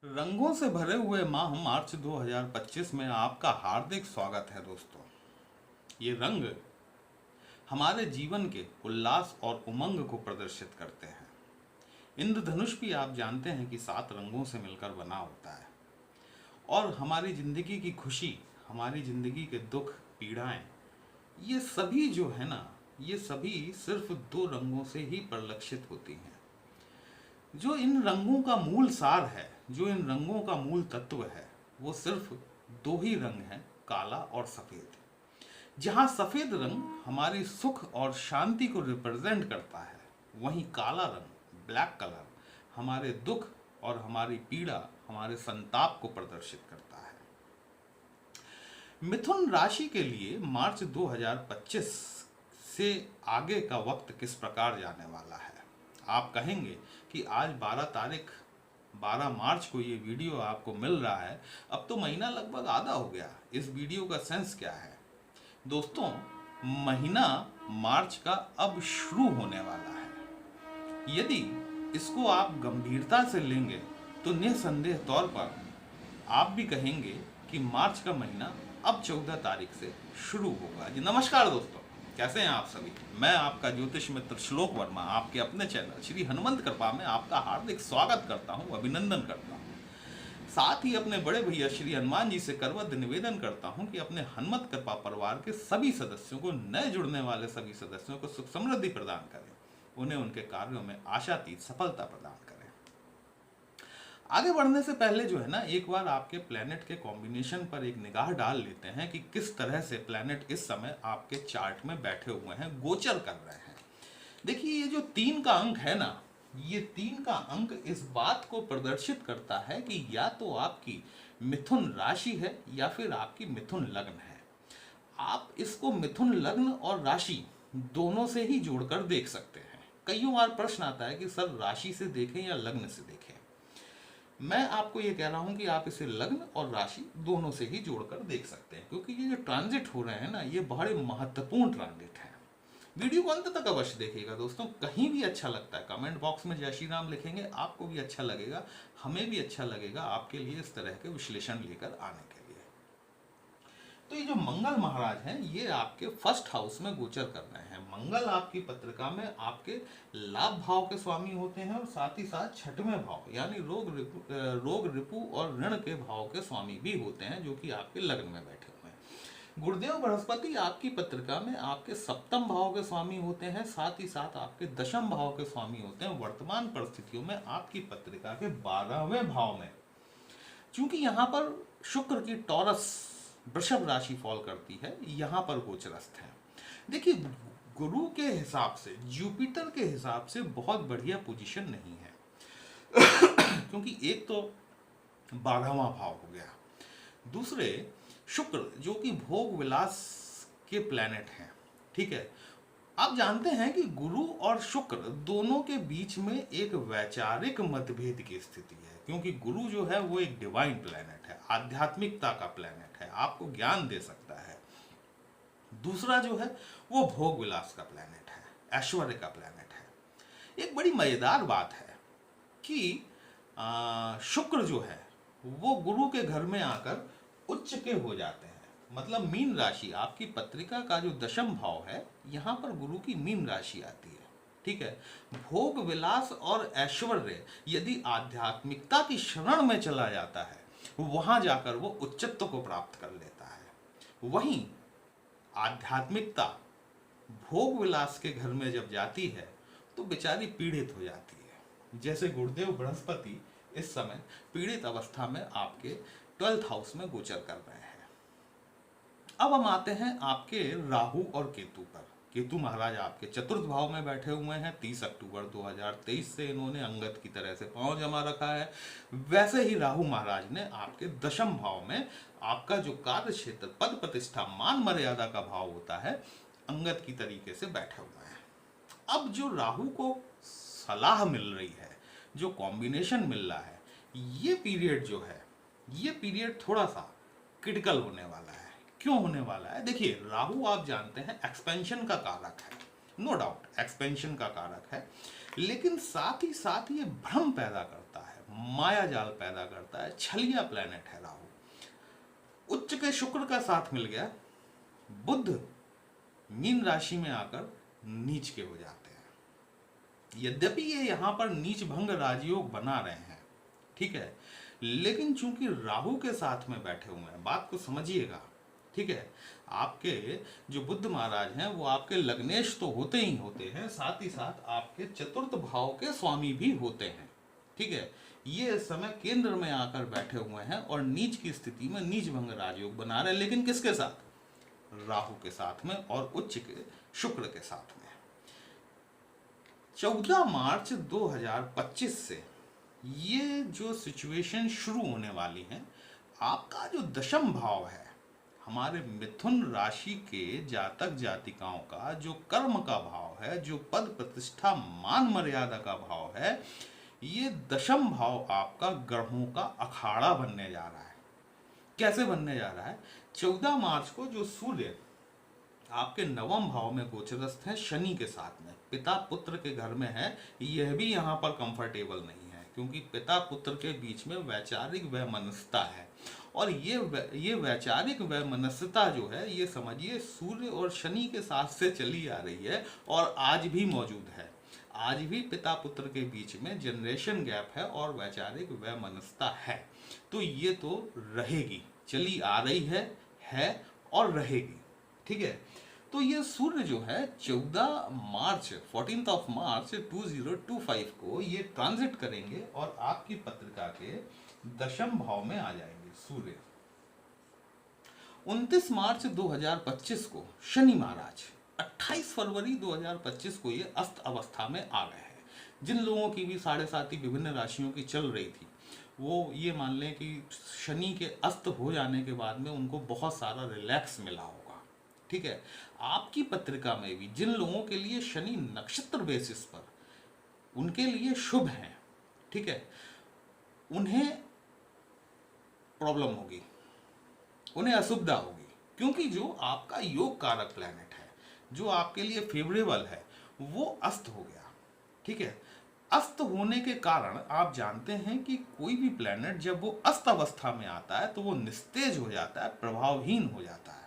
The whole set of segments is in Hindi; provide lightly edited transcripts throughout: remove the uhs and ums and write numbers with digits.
रंगों से भरे हुए माह मार्च 2025 में आपका हार्दिक स्वागत है दोस्तों। ये रंग हमारे जीवन के उल्लास और उमंग को प्रदर्शित करते हैं। इंद्रधनुष भी आप जानते हैं कि 7 रंगों से मिलकर बना होता है और हमारी जिंदगी की खुशी, हमारी जिंदगी के दुख, पीड़ाएं, ये सभी जो है ना, ये सभी सिर्फ 2 रंगों से ही परिलक्षित होती हैं। जो इन रंगों का मूल सार है, जो इन रंगों का मूल तत्व है, वो सिर्फ 2 ही रंग हैं, काला और सफेद। जहां सफेद रंग हमारी सुख और शांति को रिप्रेजेंट करता है, वहीं काला रंग, ब्लैक कलर, हमारे दुख और हमारी पीड़ा, हमारे संताप को प्रदर्शित करता है। मिथुन राशि के लिए मार्च 2025 से आगे का वक्त किस प्रकार जाने वाला है। आप कहेंगे कि आज 12 मार्च को ये वीडियो आपको मिल रहा है, अब तो महीना लगभग आधा हो गया, इस वीडियो का सेंस क्या है। दोस्तों, महीना मार्च का अब शुरू होने वाला है। यदि इसको आप गंभीरता से लेंगे तो निसंदेह तौर पर आप भी कहेंगे कि मार्च का महीना अब 14 तारीख से शुरू होगा। जी नमस्कार दोस्तों, कैसे हैं आप सभी। मैं आपका ज्योतिष मित्र श्लोक वर्मा आपके अपने चैनल श्री हनुमंत कृपा में आपका हार्दिक स्वागत करता हूं, अभिनंदन करता हूं। साथ ही अपने बड़े भैया श्री हनुमान जी से करवत निवेदन करता हूं कि अपने हनुमत कृपा परिवार के सभी सदस्यों को, नए जुड़ने वाले सभी सदस्यों को सुख समृद्धि प्रदान करें, उन्हें उनके कार्यों में आशातीत सफलता प्रदान करें। आगे बढ़ने से पहले जो है ना, एक बार आपके प्लैनेट के कॉम्बिनेशन पर एक निगाह डाल लेते हैं कि किस तरह से प्लैनेट इस समय आपके चार्ट में बैठे हुए हैं, गोचर कर रहे हैं। देखिए, ये जो 3 का अंक है ना, ये 3 का अंक इस बात को प्रदर्शित करता है कि या तो आपकी मिथुन राशि है या फिर आपकी मिथुन लग्न है। आप इसको मिथुन लग्न और राशि दोनों से ही जोड़कर देख सकते हैं। कईयों बार प्रश्न आता है कि सर राशि से देखें या लग्न से देखें। मैं आपको ये कह रहा हूं कि आप इसे लग्न और राशि दोनों से ही जोड़कर देख सकते हैं, क्योंकि ये जो ट्रांजिट हो रहे हैं ना, ये बड़े महत्वपूर्ण ट्रांजिट है। वीडियो को अंत तक अवश्य देखिएगा दोस्तों। कहीं भी अच्छा लगता है कमेंट बॉक्स में जय श्री राम लिखेंगे, आपको भी अच्छा लगेगा, हमें भी अच्छा लगेगा आपके लिए इस तरह के विश्लेषण लेकर आने के लिए। तो ये जो मंगल महाराज हैं, ये आपके फर्स्ट हाउस में गोचर कर रहे हैं। मंगल आपकी पत्रिका में आपके लाभ भाव के स्वामी होते हैं और साथ ही साथ 6वें भाव यानी रोग रिपु और ऋण के भाव के स्वामी भी होते हैं, जो कि आपके लग्न में बैठे हुए हैं। गुरुदेव बृहस्पति आपकी पत्रिका में आपके 7वें भाव के स्वामी होते हैं, साथ ही साथ आपके 10वें भाव के स्वामी होते हैं। वर्तमान परिस्थितियों में आपकी पत्रिका के 12वें भाव में, चूंकि यहां पर शुक्र की टॉरस वृषभ राशि फॉल करती है, यहां पर गोचरस्थ है। देखिए, गुरु के हिसाब से, जुपिटर के हिसाब से बहुत बढ़िया पोजीशन नहीं है क्योंकि एक तो 12वां भाव हो गया, दूसरे शुक्र जो कि भोग विलास के प्लैनेट हैं, ठीक है। आप जानते हैं कि गुरु और शुक्र दोनों के बीच में एक वैचारिक मतभेद की स्थिति है, क्योंकि गुरु जो है वो एक डिवाइन प्लैनेट है, आध्यात्मिकता का प्लैनेट है, आपको ज्ञान दे सकता है। दूसरा जो है वो भोग विलास का प्लैनेट है, ऐश्वर्य का प्लैनेट है। एक बड़ी मजेदार बात है कि शुक्र जो है वो गुरु के घर में आकर उच्च के हो जाते हैं। मतलब मीन राशि, आपकी पत्रिका का जो 10वां भाव है, यहां पर गुरु की मीन राशि आती है, ठीक है। भोग विलास और ऐश्वर्य यदि आध्यात्मिकता की शरण में चला जाता है, वहां जाकर वो उच्चत्व को प्राप्त कर लेता है। वहीं आध्यात्मिकता भोग विलास के घर में जब जाती है तो बेचारी पीड़ित हो जाती है। जैसे गुरुदेव बृहस्पति इस समय पीड़ित अवस्था में आपके 12th हाउस में गोचर कर रहे हैं। अब हम आते हैं आपके राहु और केतु पर। केतु महाराज आपके 4th भाव में बैठे हुए हैं। 30 अक्टूबर 2023 से इन्होंने अंगद की तरह से पांव जमा रखा है। वैसे ही राहु महाराज ने आपके 10वें भाव में, आपका जो कार्य क्षेत्र, पद प्रतिष्ठा, मान मर्यादा का भाव होता है, अंगद की तरीके से बैठे हुए हैं। अब जो राहु को सलाह मिल रही है, जो कॉम्बिनेशन मिल रहा है, ये पीरियड जो है, ये पीरियड थोड़ा सा क्रिटिकल होने वाला है। क्यों होने वाला है? देखिए, राहु आप जानते हैं एक्सपेंशन का कारक है, नो डाउट एक्सपेंशन का कारक है, लेकिन साथ ही साथ ये भ्रम पैदा करता है, माया जाल पैदा करता है, छलिया प्लेनेट है राहु। उच्च के शुक्र का साथ मिल गया, बुध मीन राशि में आकर नीच के हो जाते हैं। यद्यपि ये यहां पर नीच भंग राजयोग बना रहे हैं, ठीक है, लेकिन चूंकि राहु के साथ में बैठे हुए हैं, बात को समझिएगा, ठीक है। आपके जो बुद्ध महाराज हैं वो आपके लग्नेश तो होते ही होते हैं, साथ ही साथ आपके चतुर्थ भाव के स्वामी भी होते हैं, ठीक है। ये इस समय केंद्र में आकर बैठे हुए हैं और नीच की स्थिति में नीच भंग राजयोग बना रहे हैं, लेकिन किसके साथ? राहु के साथ में और उच्च के शुक्र के साथ में। 14 मार्च 2025 से ये जो सिचुएशन शुरू होने वाली है, आपका जो दशम भाव है, हमारे मिथुन राशि के जातक जातिकाओं का जो कर्म का भाव है, जो पद प्रतिष्ठा मान मर्यादा का भाव है, ये दशम भाव आपका ग्रहों का अखाड़ा बनने जा रहा है। कैसे बनने जा रहा है? 14 मार्च को जो सूर्य आपके नवम भाव में गोचरस्थ है शनि के साथ में, पिता पुत्र के घर में है, यह भी यहाँ पर कंफर्टेबल नहीं है, क्योंकि पिता पुत्र के बीच में वैचारिक वैमनस्यता है। और ये वैचारिक वैमनस्यता जो है, ये समझिए सूर्य और शनि के साथ से चली आ रही है और आज भी मौजूद है। आज भी पिता पुत्र के बीच में जनरेशन गैप है और वैचारिक वैमनस्यता है। तो ये तो रहेगी, चली आ रही है और रहेगी, ठीक है। तो ये सूर्य जो है 14 मार्च 14 मार्च 2025 को ये ट्रांजिट करेंगे और आपकी पत्रिका के दशम भाव में आ जाएंगे सूर्य। 29 मार्च 2025 को शनि महाराज 28 फरवरी 2025 को ये अस्त अवस्था में आ गए हैं। जिन लोगों की भी 7.5 विभिन्न राशियों की चल रही थी, वो ये मान लें कि शनि के अस्त हो जाने के बाद में उनको बहुत सारा रिलैक्स मिला होगा, ठीक है। आपकी पत्रिका में भी जिन लोगों के लिए शनि नक्षत्र बेसिस पर उनके लिए शुभ है, ठीक है, उन्हें प्रॉब्लम होगी, उन्हें असुविधा होगी, क्योंकि जो आपका योग कारक प्लैनेट है, जो आपके लिए फेवरेबल है, वो अस्त हो गया, ठीक है। अस्त होने के कारण आप जानते हैं कि कोई भी प्लैनेट जब वो अस्त अवस्था में आता है तो वो निस्तेज हो जाता है, प्रभावहीन हो जाता है।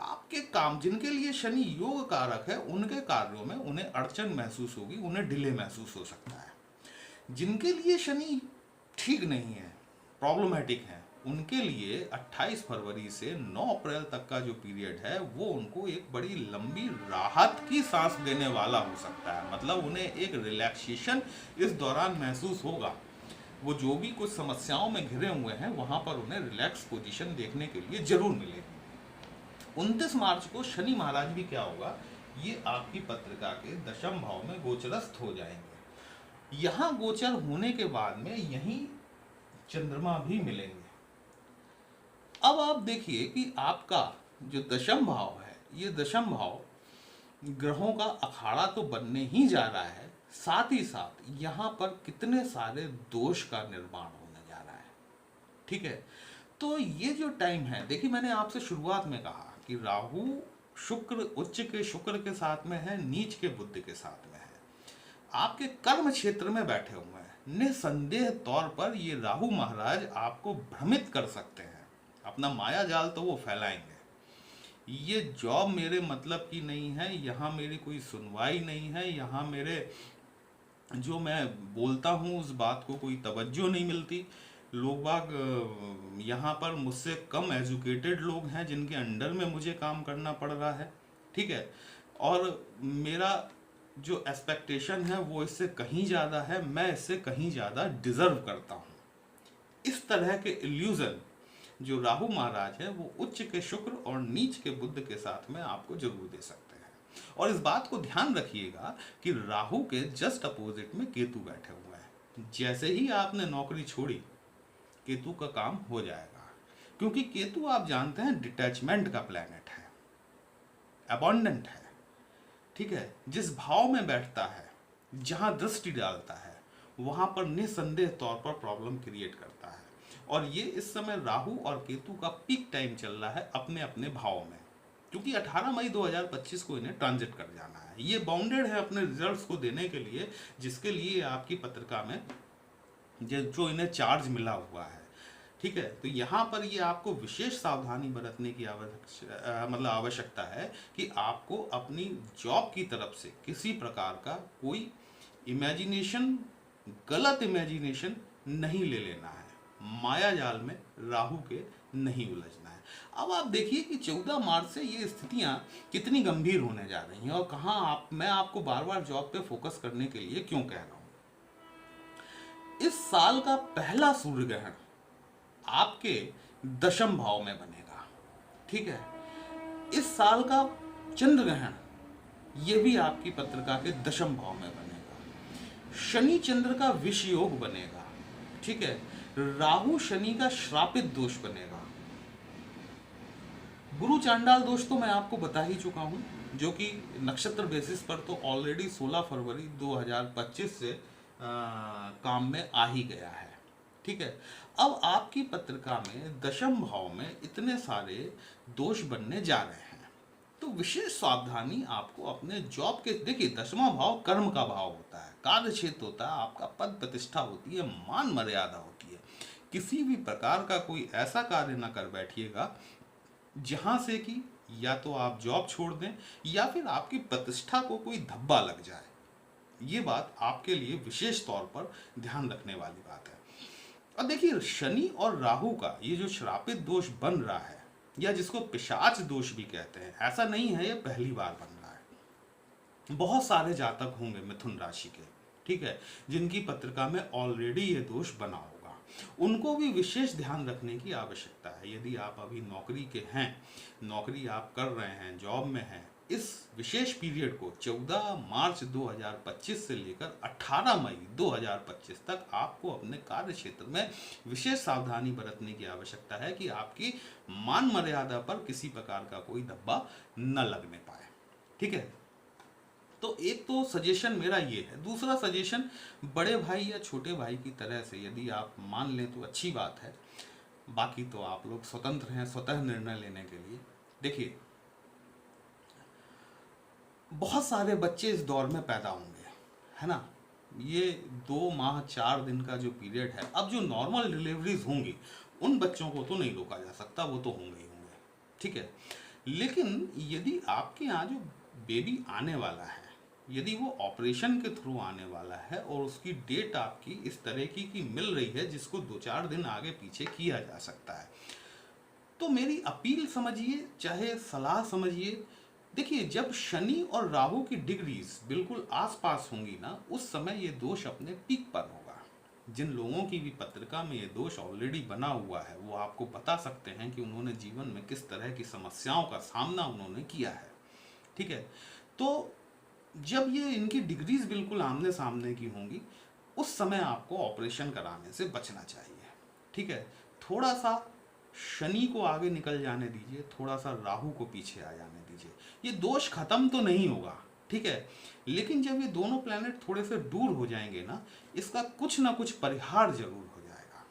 आपके काम, जिनके लिए शनि योग कारक है, उनके कार्यों में उन्हें अड़चन महसूस होगी, उन्हें डिले महसूस हो सकता है। जिनके लिए शनि ठीक नहीं है, प्रॉब्लमेटिक है, उनके लिए 28 फरवरी से 9 अप्रैल तक का जो पीरियड है, वो उनको एक बड़ी लंबी राहत की सांस देने वाला हो सकता है। मतलब उन्हें एक रिलैक्सेशन इस दौरान महसूस होगा। वो जो भी कुछ समस्याओं में घिरे हुए हैं, वहां पर उन्हें रिलैक्स पोजीशन देखने के लिए जरूर मिलेगी। 29 मार्च को शनि महाराज भी क्या होगा, ये आपकी पत्रिका के दशम भाव में गोचरस्थ हो जाएंगे। यहां गोचर होने के बाद में यहीं चंद्रमा भी मिलेंगे। अब आप देखिए कि आपका जो दशम भाव है, ये दशम भाव ग्रहों का अखाड़ा तो बनने ही जा रहा है, साथ ही साथ यहाँ पर कितने सारे दोष का निर्माण होने जा रहा है, ठीक है। तो ये जो टाइम है, देखिए मैंने आपसे शुरुआत में कहा कि राहु शुक्र उच्च के शुक्र के साथ में है, नीच के बुध के साथ में है, आपके कर्म क्षेत्र में बैठे हुए हैं। निसंदेह तौर पर ये राहु महाराज आपको भ्रमित कर सकते हैं, अपना माया जाल तो वो फैलाएंगे। ये जॉब मेरे मतलब की नहीं है, यहाँ मेरी कोई सुनवाई नहीं है, यहाँ मेरे जो मैं बोलता हूँ उस बात को कोई तवज्जो नहीं मिलती। लोग बाग यहाँ पर मुझसे कम एजुकेटेड लोग हैं जिनके अंडर में मुझे काम करना पड़ रहा है, ठीक है। और मेरा जो एक्सपेक्टेशन है वो इससे कहीं ज़्यादा है, मैं इससे कहीं ज़्यादा डिजर्व करता हूँ। इस तरह के इल्यूजन जो राहु महाराज है वो उच्च के शुक्र और नीच के बुध के साथ में आपको जरूर दे सकते हैं। और इस बात को ध्यान रखिएगा कि राहु के जस्ट अपोजिट में केतु बैठे हुए हैं। जैसे ही आपने नौकरी छोड़ी, केतु का काम हो जाएगा, क्योंकि केतु आप जानते हैं डिटैचमेंट का प्लैनेट है, अबंडेंट है, ठीक है। जिस भाव में बैठता है, जहां दृष्टि डालता है, वहां पर निसंदेह तौर पर प्रॉब्लम क्रिएट करता है। और ये इस समय राहु और केतु का पीक टाइम चल रहा है अपने अपने भाव में, क्योंकि 18 मई 2025 को इन्हें ट्रांजिट कर जाना है। ये बाउंडेड है अपने रिजल्ट्स को देने के लिए, जिसके लिए आपकी पत्रिका में जो इन्हें चार्ज मिला हुआ है। ठीक है, तो यहाँ पर ये आपको विशेष सावधानी बरतने की आवश्यकता है कि आपको अपनी जॉब की तरफ से किसी प्रकार का कोई इमेजिनेशन, गलत इमेजिनेशन नहीं ले लेना है, माया जाल में राहु के नहीं उलझना है। अब आप देखिए कि 14 मार्च से ये स्थितियां कितनी गंभीर होने जा रही हैं, और कहाँ मैं आपको बार बार जॉब पे फोकस करने के लिए क्यों कह रहा हूं। इस साल का पहला सूर्य ग्रहण आपके दशम भाव में बनेगा। ठीक है, इस साल का चंद्र ग्रहण ये भी आपकी पत्रिका के दशम भाव में बनेगा। शनि चंद्र का विष योग बनेगा। ठीक है, राहु शनि का श्रापित दोष बनेगा। गुरु चांडाल दोष तो मैं आपको बता ही चुका हूं, जो कि नक्षत्र बेसिस पर तो ऑलरेडी 16 फरवरी 2025 से काम में आ ही गया है। ठीक है, अब आपकी पत्रिका में दशम भाव में इतने सारे दोष बनने जा रहे हैं, तो विशेष सावधानी आपको अपने जॉब के, देखिए दशमा भाव कर्म का भाव होता है, कार्य क्षेत्र होता है, आपका पद प्रतिष्ठा होती है, मान मर्यादा होती है। किसी भी प्रकार का कोई ऐसा कार्य ना कर बैठिएगा जहां से कि या तो आप जॉब छोड़ दें या फिर आपकी प्रतिष्ठा को कोई धब्बा लग जाए। ये बात आपके लिए विशेष तौर पर ध्यान रखने वाली बात है। और देखिए शनि और राहु का ये जो श्रापित दोष बन रहा है, या जिसको पिशाच दोष भी कहते हैं, ऐसा नहीं है ये पहली बार बन रहा है। बहुत सारे जातक होंगे मिथुन राशि के, ठीक है, जिनकी पत्रिका में ऑलरेडी ये दोष बना होगा, उनको भी विशेष ध्यान रखने की आवश्यकता है। यदि आप अभी नौकरी के हैं, नौकरी आप कर रहे हैं, जॉब में हैं, इस विशेष पीरियड को 14 मार्च 2025 से लेकर 18 मई 2025 तक आपको अपने कार्य क्षेत्र में विशेष सावधानी बरतने की आवश्यकता है कि आपकी मान मर्यादा पर किसी प्रकार का कोई धब्बा न लगने पाए। ठीक है, तो एक तो सजेशन मेरा ये है। दूसरा सजेशन, बड़े भाई या छोटे भाई की तरह से यदि आप मान लें तो अच्छी बात है, बाकी तो आप लोग स्वतंत्र हैं स्वतः निर्णय लेने के लिए। देखिए बहुत सारे बच्चे इस दौर में पैदा होंगे, है ना। ये 2 माह 4 दिन का जो पीरियड है, अब जो नॉर्मल डिलीवरीज होंगी उन बच्चों को तो नहीं रोका जा सकता, वो तो होंगे ही होंगे। ठीक है, लेकिन यदि आपके यहाँ जो बेबी आने वाला है, यदि वो ऑपरेशन के थ्रू आने वाला है और उसकी डेट आपकी इस तरह की मिल रही है जिसको 2-4 दिन आगे पीछे किया जा सकता है, तो मेरी अपील समझिए चाहे सलाह समझिए। देखिए जब शनि और राहु की डिग्रीज बिल्कुल आसपास होंगी ना, उस समय ये दोष अपने पीक पर होगा। जिन लोगों की भी पत्रिका में ये दोष ऑलरेडी बना हुआ है, वो आपको बता सकते हैं कि उन्होंने जीवन में किस तरह की समस्याओं का सामना उन्होंने किया है। ठीक है, तो जब ये इनकी डिग्रीज बिल्कुल आमने सामने की होंगी, उस समय आपको ऑपरेशन कराने से बचना चाहिए। ठीक है, थोड़ा सा शनि को आगे निकल जाने दीजिए, थोड़ा सा राहु को पीछे आ जाने दीजिए। ये दोष खत्म तो नहीं होगा, ठीक है, लेकिन जब ये दोनों प्लैनेट थोड़े से दूर हो जाएंगे ना, इसका कुछ ना कुछ परिहार जरूर हो जाएगा।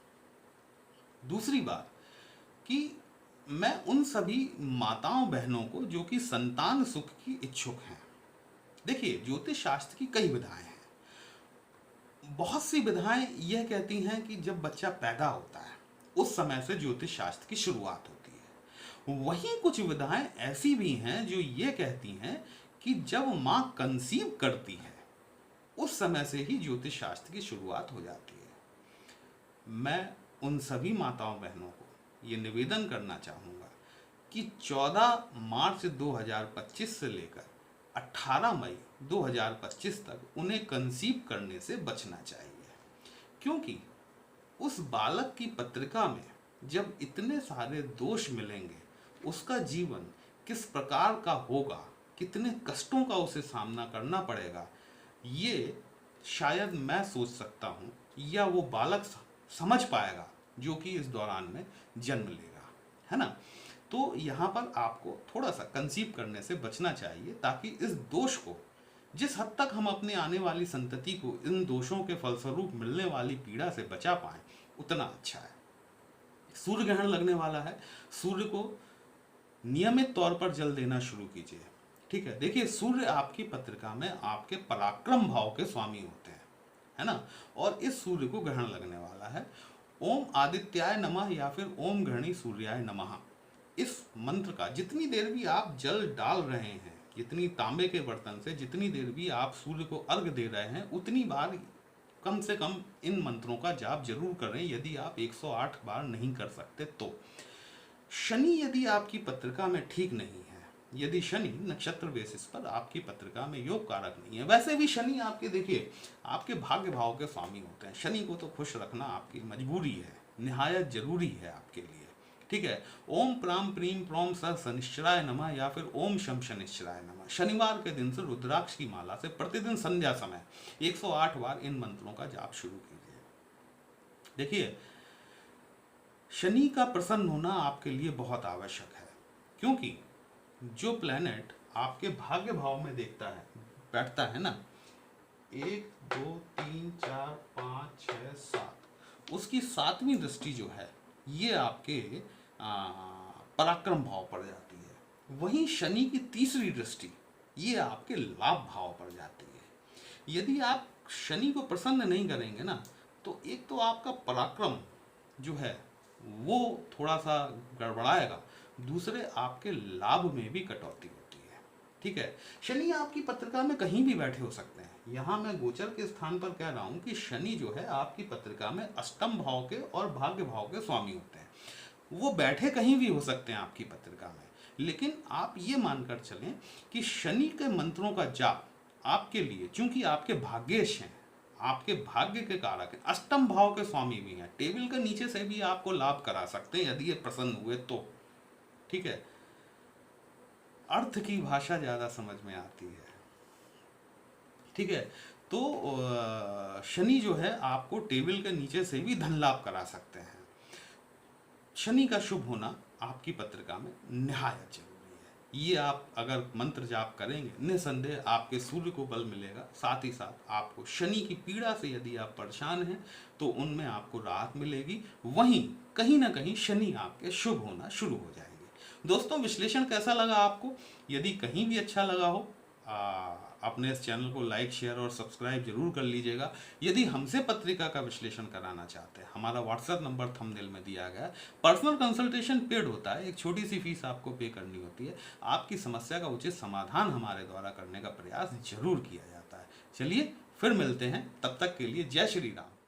दूसरी बात कि मैं उन सभी माताओं बहनों को जो कि संतान सुख की इच्छुक हैं, देखिए ज्योतिष शास्त्र की कई विधाएं हैं। बहुत सी विधाएं यह कहती हैं कि जब बच्चा पैदा होता है उस समय से ज्योतिष शास्त्र की शुरुआत होती है। वहीं कुछ विधाएं ऐसी भी हैं जो ये कहती हैं कि जब मां कंसीव करती है उस समय से ही ज्योतिष शास्त्र की शुरुआत हो जाती है। मैं उन सभी माताओं बहनों को ये निवेदन करना चाहूँगा कि 14 मार्च 2025 से लेकर 18 मई 2025 तक उन्हें कंसीव करने से बचना चाहिए, क्योंकि उस बालक की पत्रिका में जब इतने सारे दोष मिलेंगे, उसका जीवन किस प्रकार का होगा, कितने कष्टों का उसे सामना करना पड़ेगा, ये शायद मैं सोच सकता हूँ या वो बालक समझ पाएगा जो कि इस दौरान में जन्म लेगा, है ना। तो यहाँ पर आपको थोड़ा सा कंसीव करने से बचना चाहिए, ताकि इस दोष को, जिस हद तक हम अपने आने वाली संतति को इन दोषों के फलस्वरूप मिलने वाली पीड़ा से बचा पाएं, उतना अच्छा है। सूर्य ग्रहण लगने वाला है, सूर्य को नियमित तौर पर जल देना शुरू कीजिए। ठीक है, देखिए सूर्य आपकी पत्रिका में आपके पराक्रम भाव के स्वामी होते हैं, है ना। और इस सूर्य को ग्रहण लगने वाला है। ओम आदित्याय नमः या फिर ओम ग्रहणी सूर्याय नमः, इस मंत्र का जितनी देर भी आप जल डाल रहे हैं, जितनी तांबे के बर्तन से जितनी देर भी आप सूर्य को अर्घ दे रहे हैं, उतनी बार कम से कम इन मंत्रों का जाप जरूर करें, यदि आप 108 बार नहीं कर सकते तो। शनि यदि आपकी पत्रिका में ठीक नहीं है, यदि शनि नक्षत्र बेसिस पर आपकी पत्रिका में योग कारक नहीं है, वैसे भी शनि आपके देखिए आपके भाग्य भाव के स्वामी होते हैं। शनि को तो खुश रखना आपकी मजबूरी है, निहायत जरूरी है आपके लिए, ठीक है। ओम प्राम प्रीम प्रोम सह शनिश्चराय नमः या फिर ओम शम शनिश्चराय नमः, शनिवार के दिन से रुद्राक्ष की माला से प्रतिदिन संध्या समय 108 बार इन मंत्रों का जाप शुरू कीजिए। देखिए शनि का प्रसन्न होना आपके लिए बहुत आवश्यक है, क्योंकि जो प्लैनेट आपके भाग्य भाव में बैठता है ना, 1 2 3 4 5 6 7, उसकी 7वीं दृष्टि जो है ये आपके पराक्रम भाव पर जाती है। वहीं शनि की 3री दृष्टि ये आपके लाभ भाव पर जाती है। यदि आप शनि को प्रसन्न नहीं करेंगे ना, तो एक तो आपका पराक्रम जो है वो थोड़ा सा गड़बड़ाएगा, दूसरे आपके लाभ में भी कटौती होती है, ठीक है। शनि आपकी पत्रिका में कहीं भी बैठे हो सकते हैं। यहाँ मैं गोचर के स्थान पर कह रहा हूँ कि शनि जो है आपकी पत्रिका में अष्टम भाव के और भाग्य भाव के स्वामी होते हैं। वो बैठे कहीं भी हो सकते हैं आपकी पत्रिका में, लेकिन आप ये मानकर चलें कि शनि के मंत्रों का जाप आपके लिए, चूंकि आपके भाग्येश हैं, आपके भाग्य के कारक हैं, अष्टम भाव के स्वामी भी हैं, टेबल के नीचे से भी आपको लाभ करा सकते हैं यदि ये प्रसन्न हुए तो, ठीक है। अर्थ की भाषा ज्यादा समझ में आती है, ठीक है। तो शनि जो है आपको टेबल के नीचे से भी धन लाभ करा सकते हैं। शनि का शुभ होना आपकी पत्रिका में निहायत जरूरी है। ये आप अगर मंत्र जाप करेंगे, निसंदेह आपके सूर्य को बल मिलेगा, साथ ही साथ आपको शनि की पीड़ा से यदि आप परेशान हैं तो उनमें आपको राहत मिलेगी। वहीं कहीं ना कहीं शनि आपके शुभ होना शुरू हो जाएंगे। दोस्तों विश्लेषण कैसा लगा आपको? यदि कहीं भी अच्छा लगा हो अपने इस चैनल को लाइक शेयर और सब्सक्राइब जरूर कर लीजिएगा। यदि हमसे पत्रिका का विश्लेषण कराना चाहते हैं, हमारा व्हाट्सएप नंबर थंबनेल में दिया गया है। पर्सनल कंसल्टेशन पेड होता है, एक छोटी सी फीस आपको पे करनी होती है। आपकी समस्या का उचित समाधान हमारे द्वारा करने का प्रयास जरूर किया जाता है। चलिए फिर मिलते हैं, तब तक के लिए जय श्री राम।